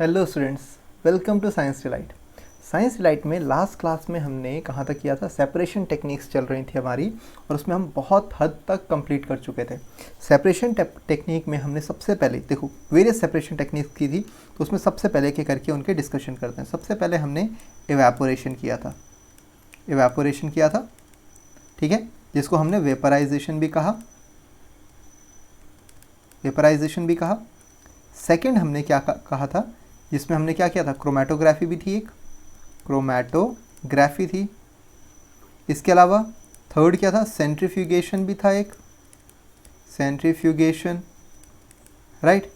Hello students, welcome to science delight. Science delight में last class में हमने कहाँ तक किया था, सेपरेशन टेक्निक्स चल रही थी हमारी और उसमें हम बहुत हद तक कंप्लीट कर चुके थे। सेपरेशन टेक्निक में हमने सबसे पहले देखो वेरियस सेपरेशन टेक्निक्स की थी, तो उसमें सबसे पहले के करके उनके डिस्कशन करते हैं। सबसे पहले हमने इवेपोरेशन किया था, ठीक है, जिसको हमने वेपराइजेशन भी कहा। सेकेंड हमने क्या कहा था, जिसमें हमने क्या किया था, क्रोमेटोग्राफी भी थी, एक क्रोमेटोग्राफी थी। इसके अलावा थर्ड क्या था, सेंट्रीफ्यूगेशन भी था, एक सेंट्रीफ्यूगेशन, राइट।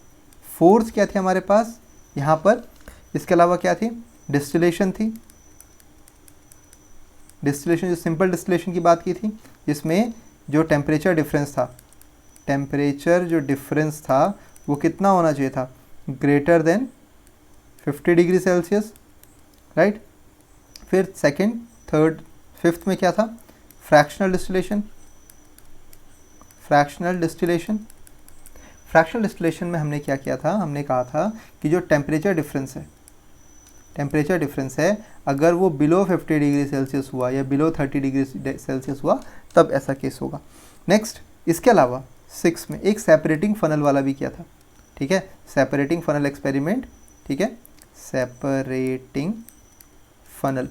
फोर्थ क्या थी हमारे पास यहाँ पर, इसके अलावा क्या थी, डिस्टिलेशन थी। डिस्टिलेशन, जो सिंपल डिस्टिलेशन की बात की थी, जिसमें जो टेम्परेचर डिफरेंस था वो कितना होना चाहिए था, greater than 50 degree Celsius, right. फिर सेकंड, थर्ड, फिफ्थ में क्या था, फ्रैक्शनल डिस्टिलेशन में हमने क्या किया था, हमने कहा था कि जो टेम्परेचर डिफरेंस है अगर वो बिलो 50 डिग्री सेल्सियस हुआ या बिलो 30 डिग्री सेल्सियस हुआ तब ऐसा केस होगा। नेक्स्ट, इसके अलावा 6 में एक सेपरेटिंग फनल वाला भी किया था, ठीक है, सेपरेटिंग फनल एक्सपेरिमेंट, ठीक है, सेपरेटिंग फनल,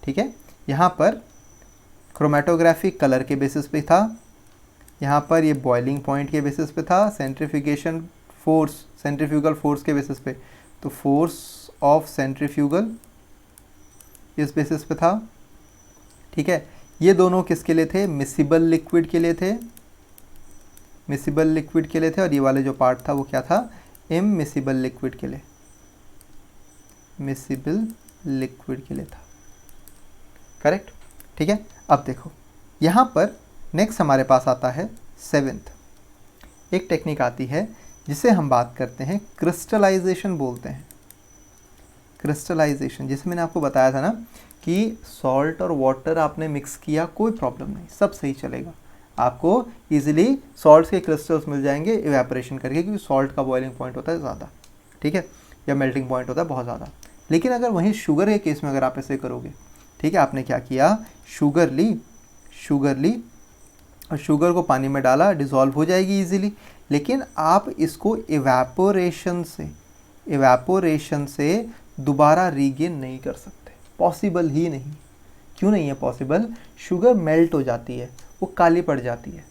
ठीक है। यहाँ पर क्रोमेटोग्राफी कलर के बेसिस पे था, यहाँ पर ये बॉइलिंग पॉइंट के बेसिस पे था, सेंट्रीफ्यूगल फोर्स के बेसिस पे, तो फोर्स ऑफ सेंट्रीफ्यूगल इस बेसिस पे था, ठीक है। ये दोनों किसके लिए थे, मिसिबल लिक्विड के लिए थे, और ये वाले जो पार्ट था वो क्या था, इममिसिबल लिक्विड के लिए था, करेक्ट, ठीक है। अब देखो यहाँ पर नेक्स्ट हमारे पास आता है सेवेंथ, एक टेक्निक आती है जिसे हम बात करते हैं क्रिस्टलाइजेशन बोलते हैं। क्रिस्टलाइजेशन, जैसे मैंने आपको बताया था ना कि सॉल्ट और वाटर आपने मिक्स किया, कोई प्रॉब्लम नहीं, सब सही चलेगा, आपको इजीली सॉल्ट्स के क्रिस्टल्स मिल जाएंगे इवेपोरेशन करके, क्योंकि सॉल्ट का बॉइलिंग पॉइंट होता है ज़्यादा, ठीक है, या मेल्टिंग पॉइंट होता है बहुत ज़्यादा। लेकिन अगर वहीं शुगर के केस में अगर आप ऐसे करोगे, ठीक है, आपने क्या किया, शुगर ली और शुगर को पानी में डाला, डिज़ोल्व हो जाएगी इजीली, लेकिन आप इसको इवेपोरेशन से दोबारा रीगेन नहीं कर सकते, पॉसिबल ही नहीं। क्यों नहीं है पॉसिबल, शुगर मेल्ट हो जाती है, वो काली पड़ जाती है,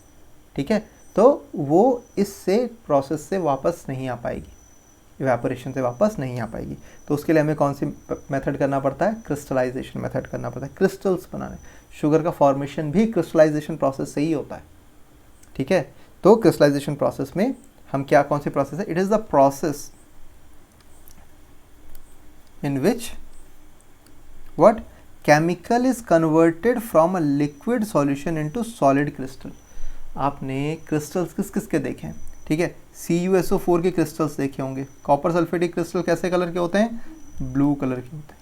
ठीक है, तो वो इससे प्रोसेस से वापस नहीं आ पाएगी, इवेपोरेशन से वापस नहीं आ पाएगी। तो उसके लिए हमें कौन सी मेथड करना पड़ता है, क्रिस्टलाइजेशन मेथड करना पड़ता है, क्रिस्टल्स बनाने। शुगर का फॉर्मेशन भी क्रिस्टलाइजेशन प्रोसेस से ही होता है, ठीक है। तो क्रिस्टलाइजेशन प्रोसेस में हम क्या, कौन सी प्रोसेस है, it is the process in which what chemical is converted from a liquid solution into solid crystal। आपने क्रिस्टल्स किस के देखे हैं, ठीक है, CuSO4 के क्रिस्टल्स देखे होंगे। कॉपर सल्फेटिक क्रिस्टल कैसे कलर के होते हैं, ब्लू कलर के होते हैं,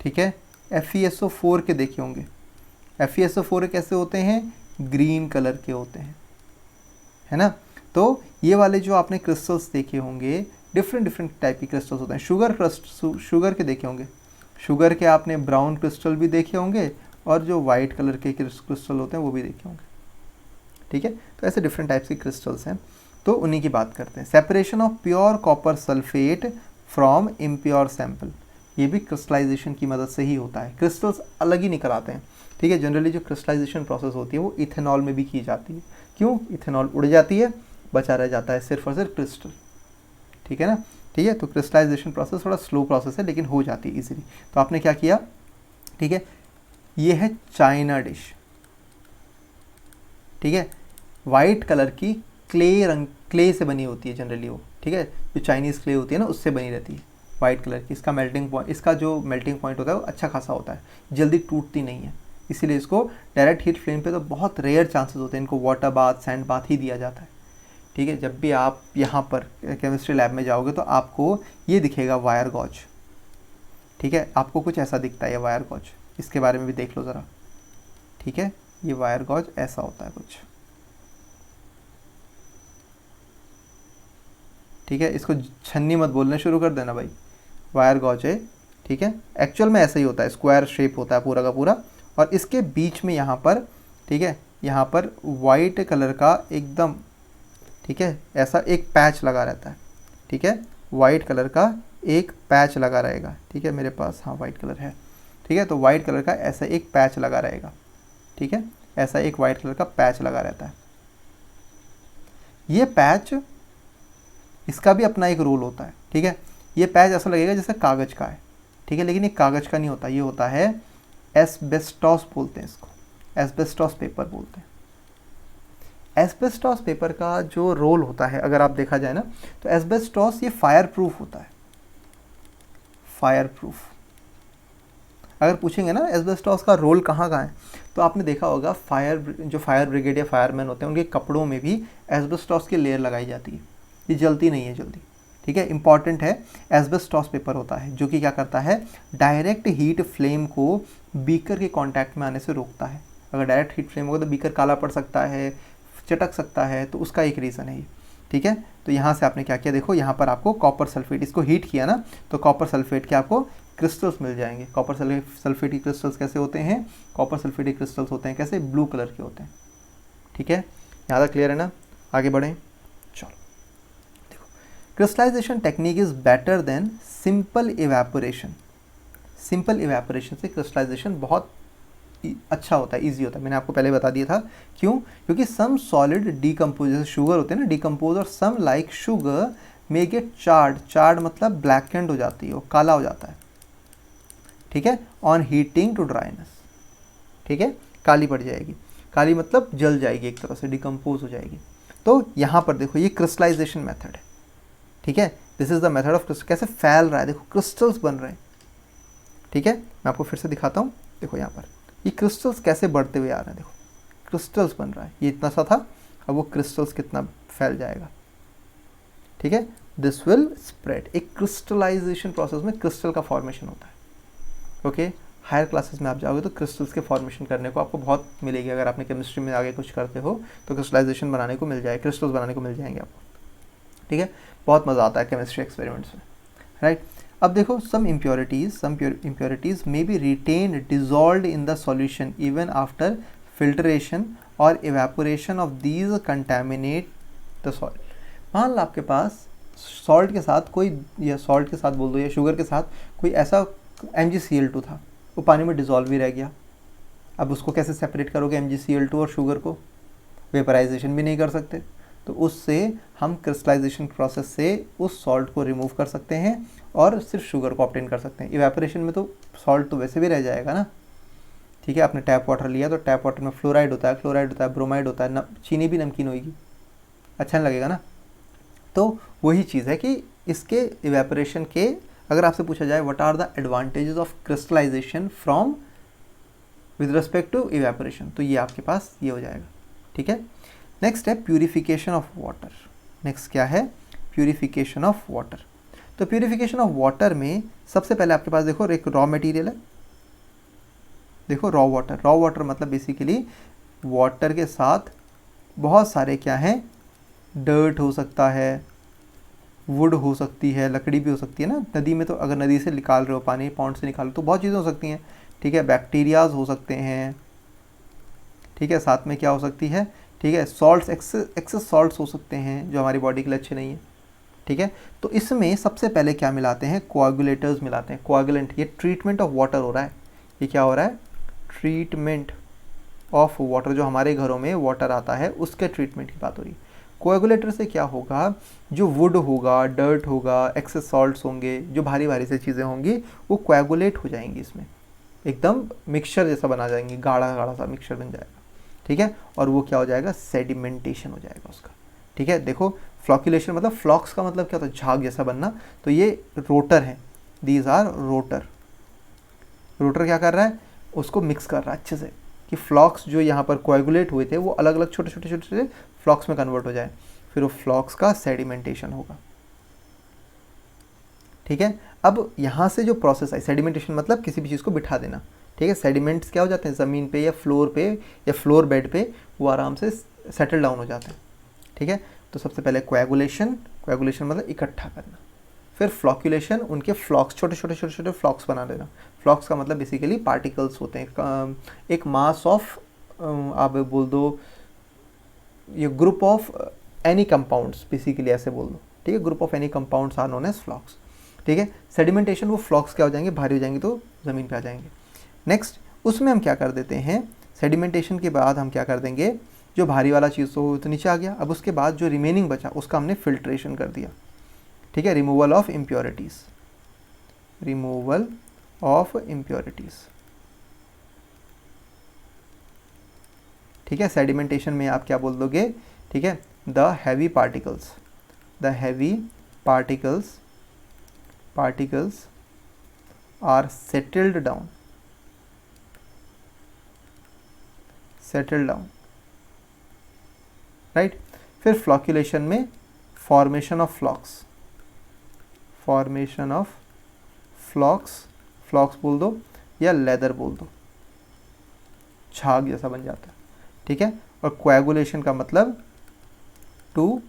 ठीक है। FeSO4 के देखे होंगे, FeSO4 कैसे होते हैं, ग्रीन कलर के होते हैं, है ना। तो ये वाले जो आपने क्रिस्टल्स देखे होंगे, डिफरेंट टाइप के क्रिस्टल्स होते हैं। शुगर के देखे होंगे, शुगर के आपने ब्राउन क्रिस्टल भी देखे होंगे और जो वाइट कलर के क्रिस्टल होते हैं वो भी देखे होंगे, ठीक है। तो ऐसे डिफरेंट टाइप्स के क्रिस्टल्स हैं, तो उन्हीं की बात करते हैं। Separation of pure copper sulphate from impure sample, ये भी क्रिस्टलाइजेशन की मदद से ही होता है, क्रिस्टल्स अलग ही निकल आते हैं, ठीक है। जनरली जो क्रिस्टलाइजेशन प्रोसेस होती है वो इथेनॉल में भी की जाती है। क्यों, इथेनॉल उड़ जाती है, बचा रह जाता है सिर्फ और सिर्फ क्रिस्टल, ठीक है ना, ठीक है। तो क्रिस्टलाइजेशन प्रोसेस थोड़ा स्लो प्रोसेस है लेकिन हो जाती है इजीली। तो आपने क्या किया, ठीक है, ये है चाइना डिश, ठीक है, वाइट कलर की क्ले से बनी होती है जनरली वो, ठीक है, जो चाइनीज़ क्ले होती है ना उससे बनी रहती है, वाइट कलर की। इसका जो मेल्टिंग पॉइंट होता है वो अच्छा खासा होता है, जल्दी टूटती नहीं है, इसीलिए इसको डायरेक्ट हीट फ्लेम पे तो बहुत रेयर चांसेस होते हैं, इनको वाटर बाथ, सैंड बाथ ही दिया जाता है, ठीक है। जब भी आप यहाँ पर केमिस्ट्री लैब में जाओगे तो आपको ये दिखेगा वायर गॉज, ठीक है, आपको कुछ ऐसा दिखता है ये वायर गॉज, इसके बारे में भी देख लो ज़रा, ठीक है, ये वायर गॉज ऐसा होता है कुछ, ठीक है, इसको छन्नी मत बोलने शुरू कर देना भाई, वायर गॉज है, ठीक है। एक्चुअल में ऐसा ही होता है, स्क्वायर शेप होता है पूरा का पूरा, और इसके बीच में यहाँ पर, ठीक है, यहाँ पर वाइट कलर का एकदम, ठीक है, ऐसा एक पैच लगा रहता है, ठीक है, वाइट कलर का एक पैच लगा रहेगा, ठीक है, मेरे पास हाँ वाइट कलर है, ठीक है, तो वाइट कलर का ऐसा एक पैच लगा रहेगा, ठीक है, ऐसा एक वाइट कलर का पैच लगा रहता है। ये पैच, इसका भी अपना एक रोल होता है, ठीक है। ये पैच ऐसा लगेगा जैसे कागज़ का है, ठीक है, लेकिन ये कागज़ का नहीं होता, ये होता है एस्बेस्टॉस बोलते हैं इसको, एस्बेस्टॉस पेपर बोलते हैं। एस्बेस्टॉस पेपर का जो रोल होता है अगर आप देखा जाए ना, तो एस्बेस्टॉस ये फायर प्रूफ होता है, फायर प्रूफ। अगर पूछेंगे ना एस्बेस्टॉस का रोल कहाँ है, तो आपने देखा होगा जो फायर ब्रिगेड या फायरमैन होते हैं उनके कपड़ों में भी एस्बेस्टॉस की लेयर लगाई जाती है, ये जलती नहीं है जल्दी, ठीक है, इंपॉर्टेंट है। एस्बेस्टॉस पेपर होता है जो कि क्या करता है, डायरेक्ट हीट फ्लेम को बीकर के कांटेक्ट में आने से रोकता है। अगर डायरेक्ट हीट फ्लेम होगा तो बीकर काला पड़ सकता है, चटक सकता है, तो उसका एक रीज़न है ये, ठीक है। तो यहाँ से आपने क्या किया, देखो यहाँ पर आपको कॉपर सल्फेट, इसको हीट किया ना, तो कॉपर सल्फेट के आपको क्रिस्टल्स मिल जाएंगे। कॉपर सल्फेट के क्रिस्टल्स कैसे होते हैं, कॉपर सल्फेट के क्रिस्टल्स होते हैं कैसे, ब्लू कलर के होते हैं, ठीक है। यहाँ तक क्लियर है ना, आगे बढ़ें। चलो देखो, crystallization technique is better than simple evaporation. Simple evaporation से क्रिस्टलाइजेशन बहुत अच्छा होता है, इजी होता है, मैंने आपको पहले बता दिया था। क्यों, क्योंकि सम सॉलिड डिकम्पोज, जैसे शुगर होते हैं ना डिकम्पोज, और some like sugar may get charred, charred मतलब ब्लैकेंड हो जाती है, वो काला हो जाता है, ठीक है, ऑन हीटिंग टू ड्राइनेस, ठीक है, काली पड़ जाएगी, काली मतलब जल जाएगी, एक तरह से डिकम्पोज हो जाएगी। तो यहाँ पर देखो ये क्रिस्टलाइजेशन मेथड है, ठीक है, this is the method of crystal. कैसे फैल रहा है, देखो क्रिस्टल्स बन रहे हैं, ठीक है, मैं आपको फिर से दिखाता हूँ। देखो यहाँ पर ये क्रिस्टल्स कैसे बढ़ते हुए आ रहे हैं, देखो क्रिस्टल्स बन रहा है, ये इतना सा था, अब वो क्रिस्टल्स कितना फैल जाएगा, ठीक है, दिस विल स्प्रेड। एक क्रिस्टलाइजेशन प्रोसेस में क्रिस्टल का फॉर्मेशन होता है, ओके। हायर क्लासेस में आप जाओगे तो क्रिस्टल्स के फॉर्मेशन करने को आपको बहुत मिलेगी, अगर आपने केमिस्ट्री में आगे कुछ करते हो तो क्रिस्टलाइजेशन बनाने को मिल जाए, क्रिस्टल्स बनाने को मिल जाएंगे आपको, ठीक है, बहुत मज़ा आता है केमिस्ट्री एक्सपेरिमेंट्स में, राइट। अब देखो, सम impurities may be retained dissolved in the solution even after filtration or evaporation of these contaminate the soil। मान लो आपके पास सॉल्ट के साथ कोई, या सॉल्ट के साथ बोल दो या शुगर के साथ कोई ऐसा MgCl2 था, वो पानी में डिज़ोल्व ही रह गया। अब उसको कैसे सेपरेट करोगे MgCl2 और शुगर को, वेपराइजेशन भी नहीं कर सकते, तो उससे हम क्रिस्टलाइजेशन प्रोसेस से उस सॉल्ट को रिमूव कर सकते हैं और सिर्फ शुगर को ऑब्टेन कर सकते हैं। इवेपोरेशन में तो सॉल्ट तो वैसे भी रह जाएगा ना, ठीक है। आपने टैप वाटर लिया तो टैप वाटर में फ्लोराइड होता है, क्लोराइड होता है, ब्रोमाइड होता है, चीनी भी नमकीन होगी, अच्छा नहीं लगेगा ना। तो वही चीज़ है कि इसके इवेपोरेशन के, अगर आपसे पूछा जाए what are the advantages of crystallization from with respect to evaporation, तो ये आपके पास ये हो जाएगा, ठीक है। नेक्स्ट है प्यूरिफिकेशन ऑफ वाटर। नेक्स्ट क्या है, प्यूरिफिकेशन ऑफ वाटर। तो प्यूरिफिकेशन ऑफ वाटर में सबसे पहले आपके पास देखो एक रॉ मटेरियल है, देखो रॉ वाटर। रॉ वाटर मतलब बेसिकली वाटर के साथ बहुत सारे क्या हैं, डर्ट हो सकता है, वुड हो सकती है, लकड़ी भी हो सकती है ना। नदी में तो अगर नदी से निकाल रहे हो पानी, पॉन्ड से निकाल रहे हो तो बहुत चीज़ें हो सकती हैं, ठीक है, बैक्टीरियाज हो सकते हैं, ठीक है, साथ में क्या हो सकती है, ठीक है, सॉल्ट्स, एक्सेस सॉल्ट्स हो सकते हैं जो हमारी बॉडी के लिए अच्छे नहीं है, ठीक है। तो इसमें सबसे पहले क्या मिलाते हैं, कोआगुलेटर्स मिलाते हैं, कोआगुलेंट। ये ट्रीटमेंट ऑफ वाटर हो रहा है, ये क्या हो रहा है, ट्रीटमेंट ऑफ वाटर। जो हमारे घरों में वाटर आता है उसके ट्रीटमेंट की बात हो रही है। कोएगुलेटर से क्या होगा, जो वुड होगा, डर्ट होगा, एक्सेस सॉल्ट्स होंगे, जो भारी भारी से चीज़ें होंगी वो कोएगुलेट हो जाएंगी, इसमें एकदम मिक्सचर जैसा बना जाएंगी, गाढ़ा गाढ़ा सा मिक्सचर बन जाएगा, ठीक है। और वो क्या हो जाएगा, सेडिमेंटेशन हो जाएगा उसका, ठीक है। देखो फ्लॉक्यूलेशन मतलब, फ्लॉक्स का मतलब क्या होता है, झाग जैसा बनना, तो ये रोटर है, दीज आर रोटर। रोटर क्या कर रहा है, उसको मिक्स कर रहा है अच्छे से कि फ्लॉक्स जो यहाँ पर कोएगुलेट हुए थे वो अलग अलग छोटे छोटे छोटे छोटे फ्लॉक्स में कन्वर्ट हो जाए, फिर वो फ्लॉक्स का सेडिमेंटेशन होगा, ठीक है। अब यहाँ से जो प्रोसेस है, सेडिमेंटेशन मतलब किसी भी चीज़ को बिठा देना, ठीक है। सेडिमेंट्स क्या हो जाते हैं, ज़मीन पे या फ्लोर बेड पे वो आराम से सेटल डाउन हो जाते हैं, ठीक है। तो सबसे पहले कोएगुलेशन, कोएगुलेशन मतलब इकट्ठा करना, फिर फ्लॉक्यूलेशन, उनके फ्लॉक्स, छोटे छोटे छोटे छोटे फ्लॉक्स बना देना। फ्लॉक्स का मतलब बेसिकली पार्टिकल्स होते हैं, एक मास ऑफ, आप बोल दो ये group of any compounds, basically ऐसे बोल दो, ठीक है। Group of any compounds are known as flocs, ठीक है। सेडिमेंटेशन, वो फ्लॉक्स क्या हो जाएंगे, भारी हो जाएंगे तो ज़मीन पे आ जाएंगे। नेक्स्ट उसमें हम क्या कर देते हैं, सेडिमेंटेशन के बाद हम क्या कर देंगे, जो भारी वाला चीज़ तो नीचे आ गया, अब उसके बाद जो रिमेनिंग बचा उसका हमने फिल्ट्रेशन कर दिया, ठीक है। Removal of impurities, removal of impurities, ठीक है। सेडिमेंटेशन में आप क्या बोल दोगे, ठीक है, the heavy particles, the heavy particles are settled down, right. फिर फ्लॉक्यूलेशन में फॉर्मेशन ऑफ फ्लॉक्स, फ्लॉक्स बोल दो या लेदर बोल दो, झाग जैसा बन जाता है, ठीक है। और कोएगुलेशन का मतलब टू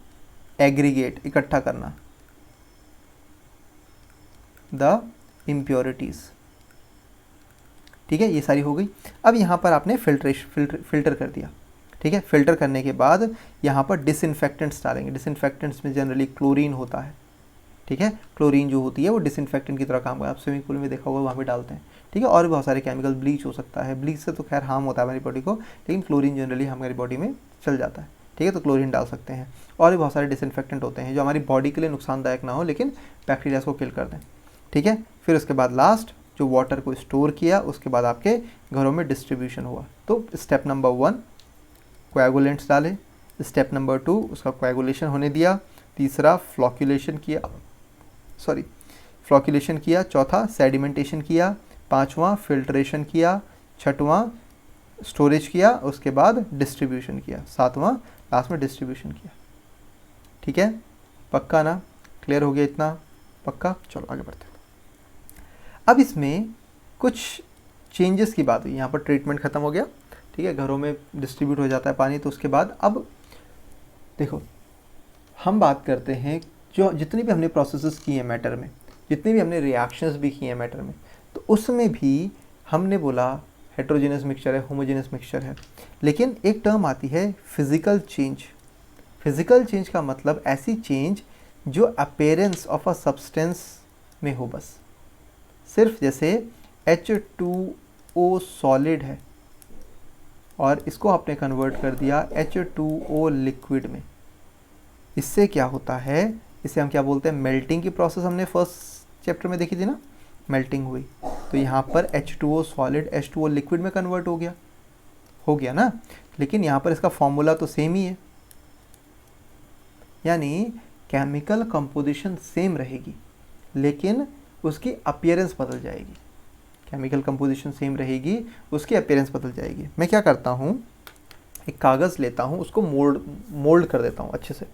एग्रीगेट, इकट्ठा करना द इम्प्योरिटीज़, ठीक है। ये सारी हो गई। अब यहाँ पर आपने फिल्टर कर दिया, ठीक है। फिल्टर करने के बाद यहाँ पर डिसइंफेक्टेंट्स डालेंगे। डिसइंफेक्टेंट्स में जनरली क्लोरीन होता है, ठीक है। क्लोरीन जो होती है वो डिसइंफेक्टेंट की तरह काम करता है, आप स्विमिंग पूल में देखा होगा वहाँ पे डालते हैं, ठीक है। और भी बहुत सारे केमिकल, ब्लीच हो सकता है, ब्लीच से तो खैर हार्म होता है हमारी बॉडी को, लेकिन क्लोरीन जनरली हमारी बॉडी में चल जाता है, ठीक है। तो क्लोरीन डाल सकते हैं। और भी बहुत सारे डिसइंफेक्टेंट होते हैं जो हमारी बॉडी के लिए नुकसानदायक ना हो लेकिन बैक्टीरिया को किल कर दें, ठीक है। फिर उसके बाद लास्ट जो वाटर को स्टोर किया, उसके बाद आपके घरों में डिस्ट्रीब्यूशन हुआ। तो स्टेप नंबर 1 कोएगुलेंट्स डाले, स्टेप नंबर 2 उसका कोएगुलेशन होने दिया, तीसरा फ्लॉक्यूलेशन किया, चौथा सेडिमेंटेशन किया, पांचवा फिल्ट्रेशन किया, छठवां स्टोरेज किया, उसके बाद डिस्ट्रीब्यूशन किया, सातवां लास्ट में डिस्ट्रीब्यूशन किया, ठीक है। पक्का ना, क्लियर हो गया इतना, पक्का। चलो आगे बढ़ते हैं। अब इसमें कुछ चेंजेस की बात हुई, यहाँ पर ट्रीटमेंट ख़त्म हो गया, ठीक है, घरों में डिस्ट्रीब्यूट हो जाता है पानी। तो उसके बाद अब देखो हम बात करते हैं जो जितनी भी हमने प्रोसेसेस की हैं मैटर में, जितनी भी हमने रिएक्शंस भी की हैं मैटर में, तो उसमें भी हमने बोला हेट्रोजेनस मिक्सचर है, होमोजेनस मिक्सचर है, लेकिन एक टर्म आती है फिज़िकल चेंज। फिज़िकल चेंज का मतलब ऐसी चेंज जो अपीयरेंस ऑफ अ सब्सटेंस में हो, बस सिर्फ जैसे H2O सॉलिड है और इसको आपने कन्वर्ट कर दिया H2O लिक्विड में, इससे क्या होता है, इसे हम क्या बोलते हैं, मेल्टिंग की प्रोसेस हमने फर्स्ट चैप्टर में देखी थी ना, मेल्टिंग हुई। तो यहाँ पर H2O सॉलिड H2O लिक्विड में कन्वर्ट हो गया ना, लेकिन यहाँ पर इसका फॉर्मूला तो सेम ही है, यानी केमिकल कंपोजिशन सेम रहेगी लेकिन उसकी अपीयरेंस बदल जाएगी। केमिकल कंपोजिशन सेम रहेगी, उसकी अपीयरेंस बदल जाएगी। मैं क्या करता हूँ, एक कागज़ लेता हूँ, उसको मोल्ड कर देता हूँ अच्छे से,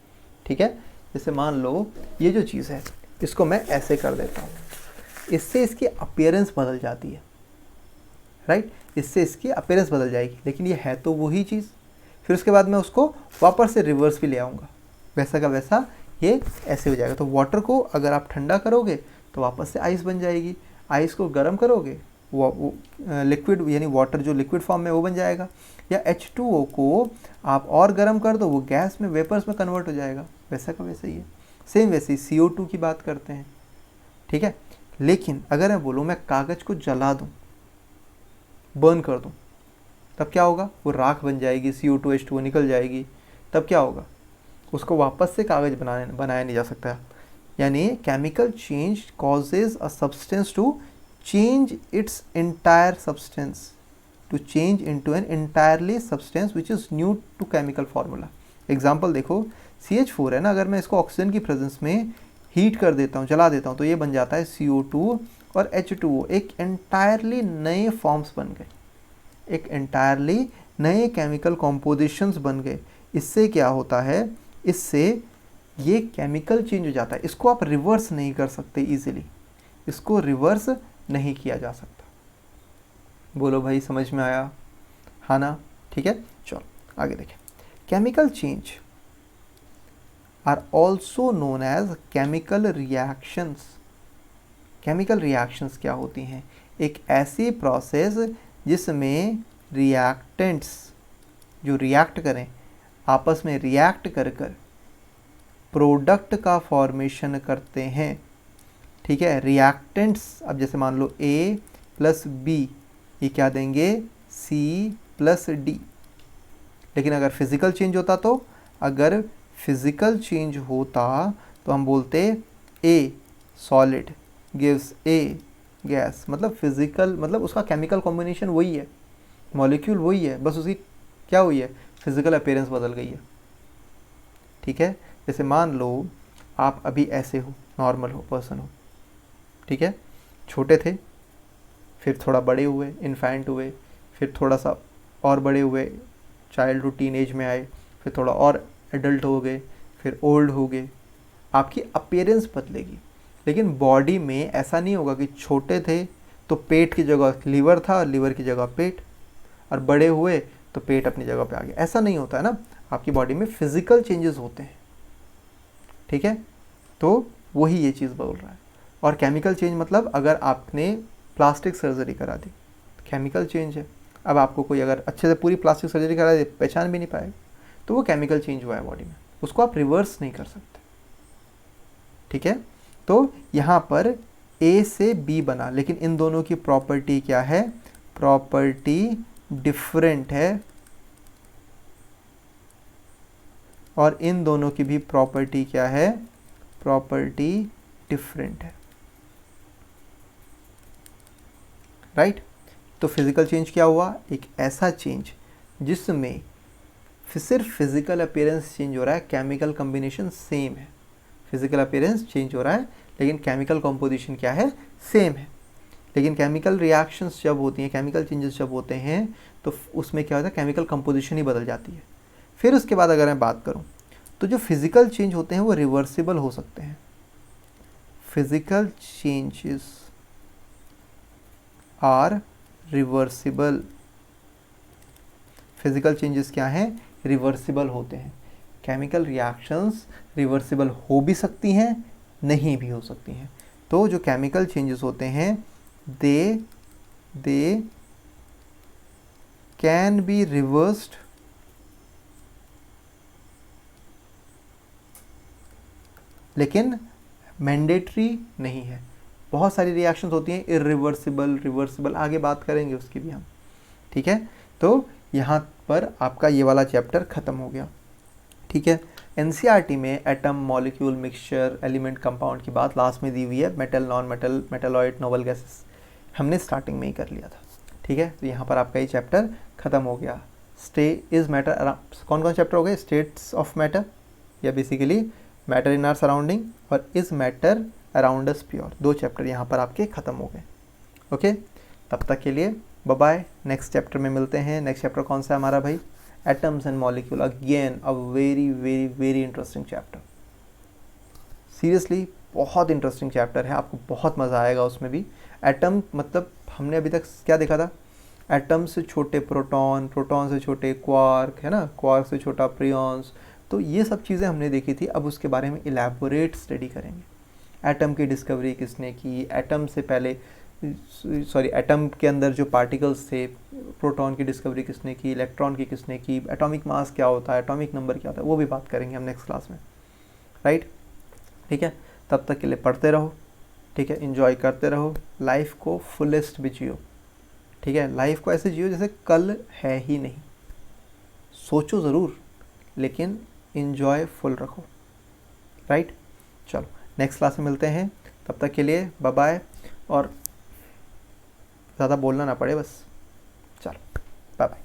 ठीक है। जैसे मान लो ये जो चीज़ है इसको मैं ऐसे कर देता हूँ, इससे इसकी अपीयरेंस बदल जाती है, राइट, इससे इसकी अपीयरेंस बदल जाएगी, लेकिन ये है तो वही चीज़। फिर उसके बाद मैं उसको वापस से रिवर्स भी ले आऊँगा, वैसा का वैसा ये ऐसे हो जाएगा। तो वाटर को अगर आप ठंडा करोगे तो वापस से आइस बन जाएगी, आइस को गर्म करोगे वो लिक्विड यानी वाटर जो लिक्विड फॉर्म में वो बन जाएगा, या H2O को आप और गर्म कर दो वो गैस में वेपर्स में कन्वर्ट हो जाएगा, वैसा का वैसा ही है। सेम वैसे ही CO2 की बात करते हैं, ठीक है। लेकिन अगर मैं बोलूँ मैं कागज़ को जला दूँ, बर्न कर दूँ, तब क्या होगा, वो राख बन जाएगी, CO2 H2O निकल जाएगी, तब क्या होगा, उसको वापस से कागज़ बनाया नहीं जा सकता। यानी chemical change causes a substance to change its entire substance, to change into an entirely substance which is new to chemical formula. Example देखो, CH4 है ना, अगर मैं इसको ऑक्सीजन की प्रेजेंस में हीट कर देता हूँ, जला देता हूँ, तो ये बन जाता है CO2 और H2O, एक एंटायरली नए फॉर्म्स बन गए, एक एंटायरली नए केमिकल कॉम्पोजिशंस बन गए। इससे क्या होता है, इससे ये केमिकल चेंज हो जाता है। इसको आप रिवर्स नहीं कर सकते इजीली, इसको रिवर्स नहीं किया जा सकता। बोलो भाई समझ में आया, हाँ ना, ठीक है। चलो आगे देखें। Chemical change are also known as chemical reactions. Chemical reactions क्या होती हैं? एक ऐसी प्रोसेस जिसमें रिएक्टेंट्स जो रिएक्ट करें, आपस में रिएक्ट कर कर प्रोडक्ट का फॉर्मेशन करते हैं। ठीक है, रिएक्टेंट्स, अब जैसे मान लो A प्लस बी, ये क्या देंगे? C plus D. लेकिन अगर फिजिकल चेंज होता तो, अगर फिजिकल चेंज होता तो हम बोलते A solid gives A gas. मतलब फिजिकल, मतलब उसका केमिकल कॉम्बिनेशन वही है, मॉलिक्यूल वही है, बस उसकी क्या हुई है? फिजिकल अपीयरेंस बदल गई है। ठीक है, जैसे मान लो आप अभी ऐसे हो, नॉर्मल हो, पर्सन हो, ठीक है, छोटे थे, फिर थोड़ा बड़े हुए, इन्फेंट हुए, फिर थोड़ा सा और बड़े हुए, चाइल्डहुड टीनेज में आए, फिर थोड़ा और एडल्ट हो गए, फिर ओल्ड हो गए, आपकी अपीयरेंस बदलेगी। लेकिन बॉडी में ऐसा नहीं होगा कि छोटे थे तो पेट की जगह लीवर था, लीवर की जगह पेट, और बड़े हुए तो पेट अपनी जगह पे आ गया। ऐसा नहीं होता है ना, आपकी बॉडी में फिजिकल चेंजेस होते हैं। ठीक है, तो वही ये चीज़ बोल रहा है। और केमिकल चेंज मतलब अगर आपने प्लास्टिक सर्जरी करा दी, केमिकल चेंज है। अब आपको कोई अगर अच्छे से पूरी प्लास्टिक सर्जरी करा दे, पहचान भी नहीं पाएगा, तो वो केमिकल चेंज हुआ है बॉडी में, उसको आप रिवर्स नहीं कर सकते। ठीक है, तो यहाँ पर A से B बना, लेकिन इन दोनों की प्रॉपर्टी क्या है? प्रॉपर्टी डिफरेंट है, और इन दोनों की भी प्रॉपर्टी क्या है? प्रॉपर्टी डिफरेंट है। राइट? तो फिजिकल चेंज क्या हुआ? एक ऐसा चेंज जिसमें सिर्फ फिजिकल अपीयरेंस चेंज हो रहा है, केमिकल कॉम्बिनेशन सेम है। फिजिकल अपीयरेंस चेंज हो रहा है लेकिन केमिकल कॉम्पोजिशन क्या है? सेम है। लेकिन केमिकल रिएक्शंस जब होती हैं, केमिकल चेंजेस जब होते हैं, तो उसमें क्या होता है? केमिकल कंपोजिशन ही बदल जाती है। फिर उसके बाद अगर मैं बात करूं, तो जो फिजिकल चेंज होते हैं वो रिवर्सिबल हो सकते हैं। Physical changes are reversible. Physical changes क्या हैं? रिवर्सिबल होते हैं। केमिकल रिएक्शंस रिवर्सिबल हो भी सकती हैं, नहीं भी हो सकती हैं। तो जो केमिकल चेंजेस होते हैं दे कैन बी रिवर्स्ड लेकिन मैंडेटरी नहीं है। बहुत सारी रिएक्शंस होती हैं इरिवर्सिबल, रिवर्सिबल, आगे बात करेंगे उसकी भी हम। ठीक है, तो यहाँ पर आपका ये वाला चैप्टर ख़त्म हो गया। ठीक है, एनसीईआरटी में atom, molecule, mixture, element, compound की बात लास्ट में दी हुई है। Metal, non metal, metalloid, noble gases हमने स्टार्टिंग में ही कर लिया था। ठीक है, तो यहाँ पर आपका ये चैप्टर ख़त्म हो गया। स्टे इज मैटर, कौन कौन चैप्टर हो गए? स्टेट्स ऑफ मैटर, या basically matter in our surrounding, और is matter around us pure, 2 chapter यहाँ पर आपके ख़त्म हो गए। ओके, तब तक के लिए बाय बाय। नेक्स्ट चैप्टर में मिलते हैं। नेक्स्ट चैप्टर कौन सा है हमारा भाई? Atoms and molecule. Again a very very very interesting chapter. Seriously बहुत इंटरेस्टिंग चैप्टर है, आपको बहुत मज़ा आएगा उसमें भी। एटम मतलब हमने अभी तक क्या देखा था? एटम से छोटे प्रोटॉन, प्रोटॉन से छोटे क्वार्क, है ना, क्वार्क से छोटा प्रियॉन्स, तो ये सब चीज़ें हमने देखी थी। अब उसके बारे में इलेबोरेट स्टडी करेंगे। एटम की डिस्कवरी किसने की? एटम से पहले, सॉरी, एटम के अंदर जो पार्टिकल्स थे, प्रोटॉन की डिस्कवरी किसने की, इलेक्ट्रॉन की किसने की, एटॉमिक मास क्या होता है, एटॉमिक नंबर क्या होता है, वो भी बात करेंगे हम नेक्स्ट क्लास में। राइट? ठीक है, तब तक के लिए पढ़ते रहो। ठीक है, एंजॉय करते रहो, लाइफ को फुलेस्ट भी जियो। ठीक है, लाइफ को ऐसे जियो जैसे कल है ही नहीं। सोचो ज़रूर, लेकिन एंजॉय फुल रखो। राइट? चलो नेक्स्ट क्लास में मिलते हैं, तब तक के लिए बाय बाय। और ज़्यादा बोलना ना पड़े बस। चलो बाय बाय।